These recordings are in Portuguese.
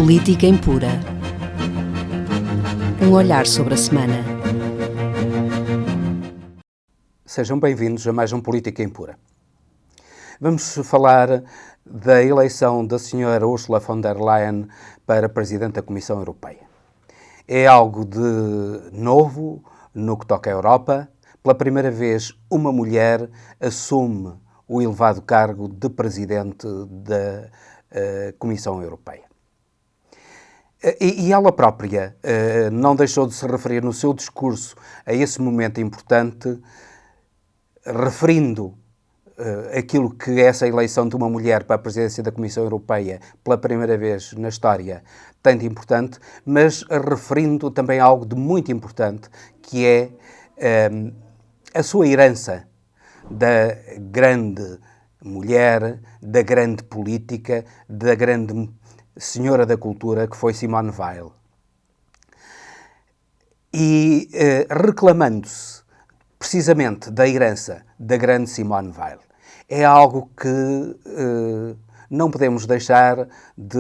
Política Impura. Um olhar sobre a semana. Sejam bem-vindos a mais um Política Impura. Vamos falar da eleição da senhora Ursula von der Leyen para Presidente da Comissão Europeia. É algo de novo no que toca à Europa. Pela primeira vez, uma mulher assume o elevado cargo de Presidente da Comissão Europeia. E ela própria não deixou de se referir no seu discurso a esse momento importante, referindo aquilo que essa eleição de uma mulher para a presidência da Comissão Europeia, pela primeira vez na história, tem de importante, mas referindo também a algo de muito importante, que é a sua herança da grande mulher, da grande política, da grande senhora da cultura, que foi Simone Weil. E reclamando-se precisamente da herança da grande Simone Weil, é algo que não podemos deixar de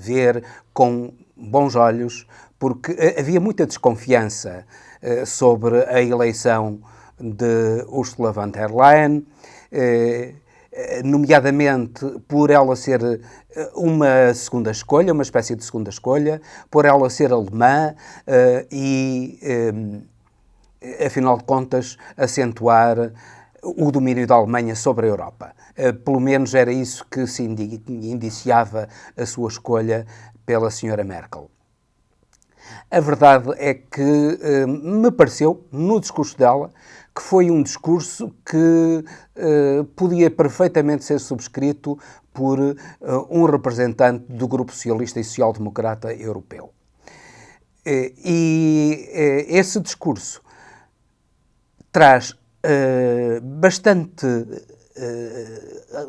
ver com bons olhos, porque havia muita desconfiança sobre a eleição de Ursula von der Leyen, nomeadamente por ela ser uma segunda escolha, uma espécie de segunda escolha, por ela ser alemã e, afinal de contas, acentuar o domínio da Alemanha sobre a Europa. Pelo menos era isso que se indiciava a sua escolha pela senhora Merkel. A verdade é que me pareceu, no discurso dela, que foi um discurso que podia perfeitamente ser subscrito por um representante do Grupo Socialista e Social-Democrata Europeu. E esse discurso traz bastante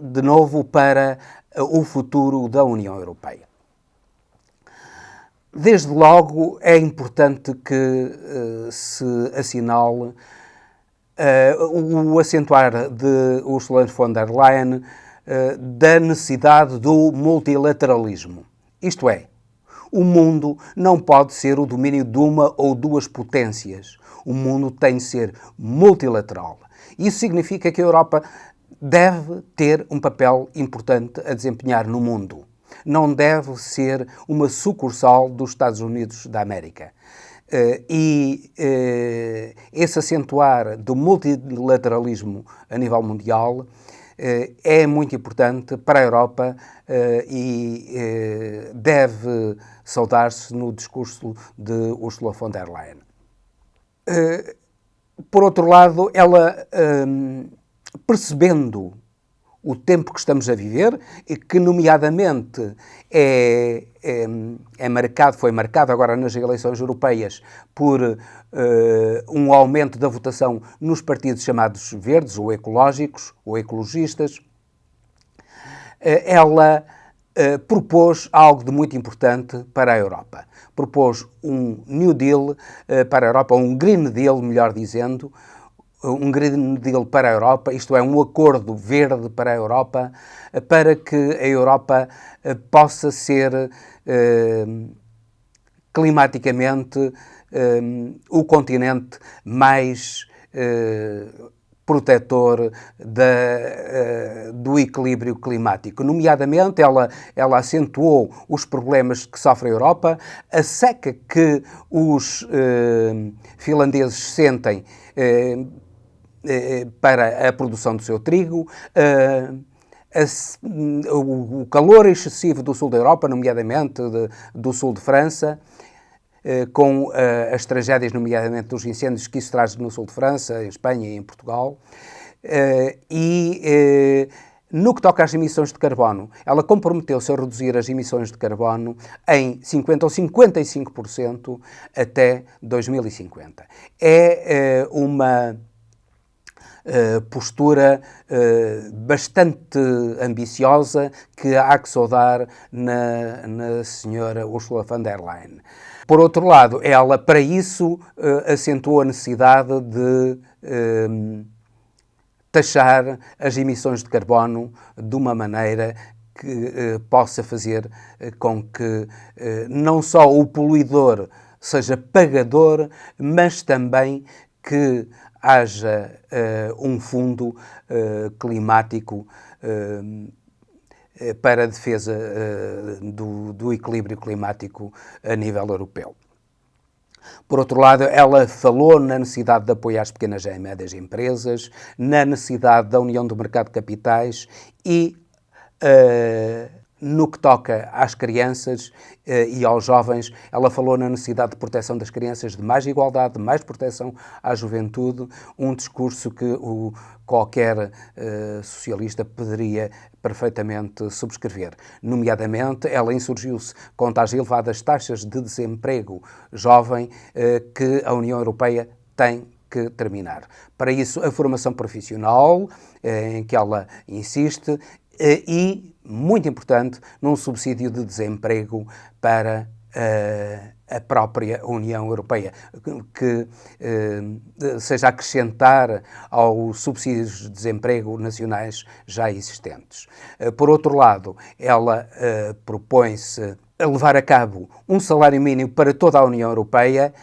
de novo para o futuro da União Europeia. Desde logo, é importante que se assinale o acentuar de Ursula von der Leyen da necessidade do multilateralismo. Isto é, o mundo não pode ser o domínio de uma ou duas potências. O mundo tem de ser multilateral. Isso significa que a Europa deve ter um papel importante a desempenhar no mundo. Não deve ser uma sucursal dos Estados Unidos da América. Esse acentuar do multilateralismo a nível mundial é muito importante para a Europa e deve saudar-se no discurso de Ursula von der Leyen. Por outro lado, ela, percebendo o tempo que estamos a viver, e que nomeadamente foi marcado agora nas eleições europeias por um aumento da votação nos partidos chamados verdes ou ecológicos ou ecologistas, ela propôs algo de muito importante para a Europa. Propôs um New Deal para a Europa, um Green Deal, melhor dizendo, um Green Deal para a Europa, isto é, um acordo verde para a Europa, para que a Europa possa ser climaticamente o continente mais protetor do equilíbrio climático. Nomeadamente, ela acentuou os problemas que sofre a Europa, a seca que os finlandeses sentem para a produção do seu trigo, o calor excessivo do sul da Europa, nomeadamente do sul de França, com as tragédias, nomeadamente dos incêndios que isso traz no sul de França, em Espanha e em Portugal. No que toca às emissões de carbono, ela comprometeu-se a reduzir as emissões de carbono em 50% ou 55% até 2050. É uma postura bastante ambiciosa que há que saudar na senhora Ursula von der Leyen. Por outro lado, ela, para isso, acentuou a necessidade de taxar as emissões de carbono de uma maneira que possa fazer com que não só o poluidor seja pagador, mas também que haja um fundo climático para a defesa do equilíbrio climático a nível europeu. Por outro lado, ela falou na necessidade de apoiar as pequenas e médias empresas, na necessidade da união do mercado de capitais e no que toca às crianças e aos jovens, ela falou na necessidade de proteção das crianças, de mais igualdade, de mais proteção à juventude, um discurso que qualquer socialista poderia perfeitamente subscrever. Nomeadamente, ela insurgiu-se contra as elevadas taxas de desemprego jovem que a União Europeia tem que terminar. Para isso, a formação profissional, em que ela insiste, e, muito importante, num subsídio de desemprego para a própria União Europeia, que seja acrescentar aos subsídios de desemprego nacionais já existentes. Por outro lado, ela propõe-se a levar a cabo um salário mínimo para toda a União Europeia,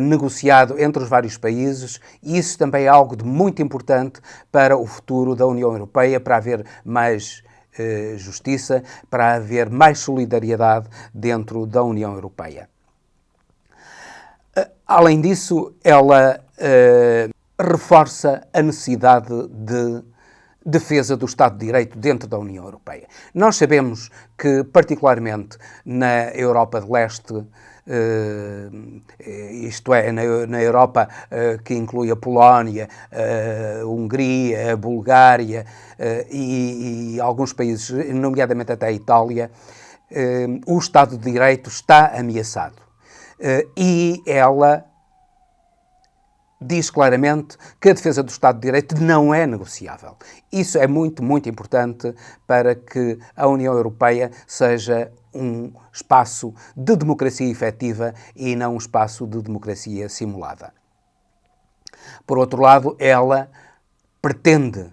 negociado entre os vários países, e isso também é algo de muito importante para o futuro da União Europeia, para haver mais justiça, para haver mais solidariedade dentro da União Europeia. Além disso, ela reforça a necessidade de defesa do Estado de Direito dentro da União Europeia. Nós sabemos que, particularmente na Europa de Leste, isto é, na Europa que inclui a Polónia, a Hungria, a Bulgária e alguns países, nomeadamente até a Itália, o Estado de Direito está ameaçado. E ela diz claramente que a defesa do Estado de Direito não é negociável. Isso é muito, muito importante para que a União Europeia seja um espaço de democracia efetiva e não um espaço de democracia simulada. Por outro lado, ela pretende,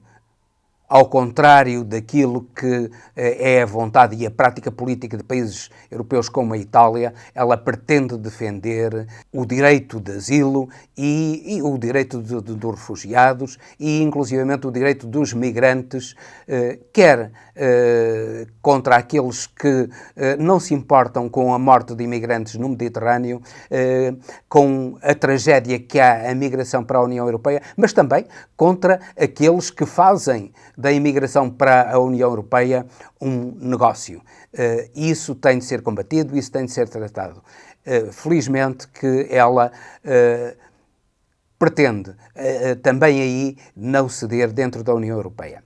ao contrário daquilo que é a vontade e a prática política de países europeus como a Itália, ela pretende defender o direito de asilo e o direito dos refugiados e, inclusivamente, o direito dos migrantes, quer contra aqueles que não se importam com a morte de imigrantes no Mediterrâneo, com a tragédia que há a migração para a União Europeia, mas também contra aqueles que fazem da imigração para a União Europeia um negócio. Isso tem de ser combatido, isso tem de ser tratado. Felizmente que ela pretende também aí não ceder dentro da União Europeia.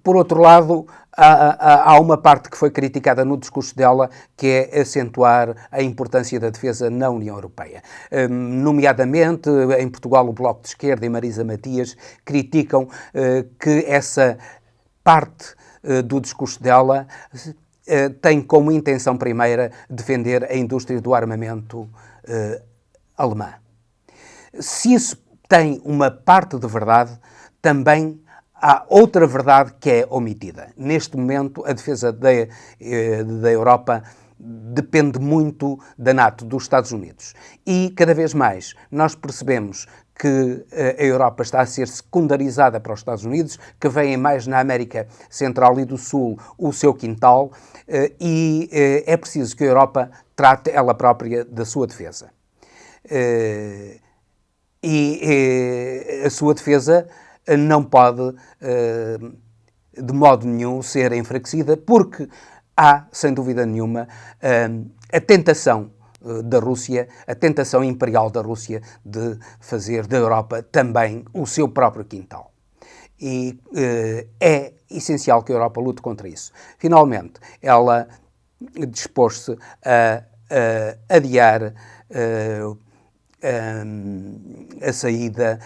Por outro lado, há uma parte que foi criticada no discurso dela, que é acentuar a importância da defesa na União Europeia. Nomeadamente, em Portugal, o Bloco de Esquerda e Marisa Matias criticam que essa parte do discurso dela tem como intenção primeira defender a indústria do armamento alemã. Se isso tem uma parte de verdade, também há outra verdade que é omitida. Neste momento, a defesa da Europa depende muito da NATO, dos Estados Unidos. E, cada vez mais, nós percebemos que a Europa está a ser secundarizada para os Estados Unidos, que vêm mais na América Central e do Sul o seu quintal, e é preciso que a Europa trate ela própria da sua defesa. E a sua defesa não pode, de modo nenhum, ser enfraquecida, porque há, sem dúvida nenhuma, a tentação da Rússia, a tentação imperial da Rússia de fazer da Europa também o seu próprio quintal. E é essencial que a Europa lute contra isso. Finalmente, ela dispôs-se a adiar a saída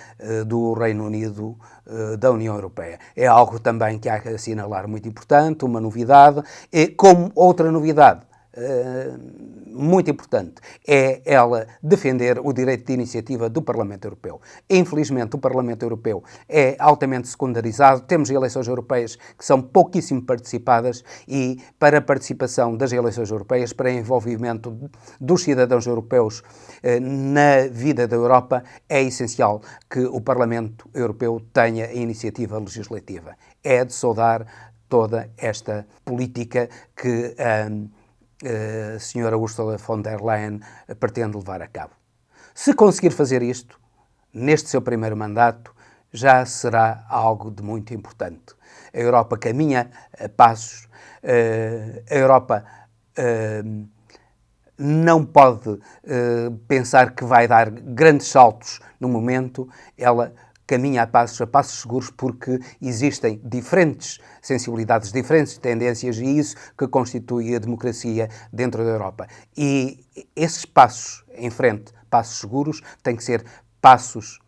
do Reino Unido da União Europeia. É algo também que há que assinalar muito importante, uma novidade, e como outra novidade muito importante é ela defender o direito de iniciativa do Parlamento Europeu. Infelizmente, o Parlamento Europeu é altamente secundarizado, temos eleições europeias que são pouquíssimo participadas e para a participação das eleições europeias, para envolvimento dos cidadãos europeus na vida da Europa, é essencial que o Parlamento Europeu tenha a iniciativa legislativa. É de saudar toda esta política que a senhora Ursula von der Leyen pretende levar a cabo. Se conseguir fazer isto, neste seu primeiro mandato, já será algo de muito importante. A Europa caminha a passos, a Europa não pode pensar que vai dar grandes saltos no momento, ela caminha a passos seguros, porque existem diferentes sensibilidades, diferentes tendências, e isso que constitui a democracia dentro da Europa. E esses passos em frente, passos seguros, têm que ser passos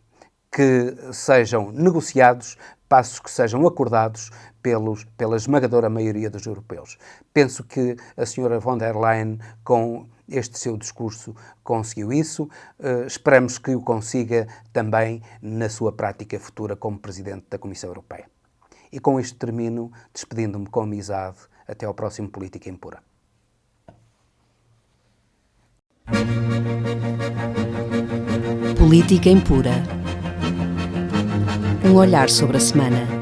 que sejam negociados, passos que sejam acordados pela esmagadora maioria dos europeus. Penso que a senhora von der Leyen, com este seu discurso, conseguiu isso. Esperamos que o consiga também na sua prática futura como Presidente da Comissão Europeia. E com isto termino, despedindo-me com amizade. Até ao próximo Política Impura. Política Impura. Um olhar sobre a semana.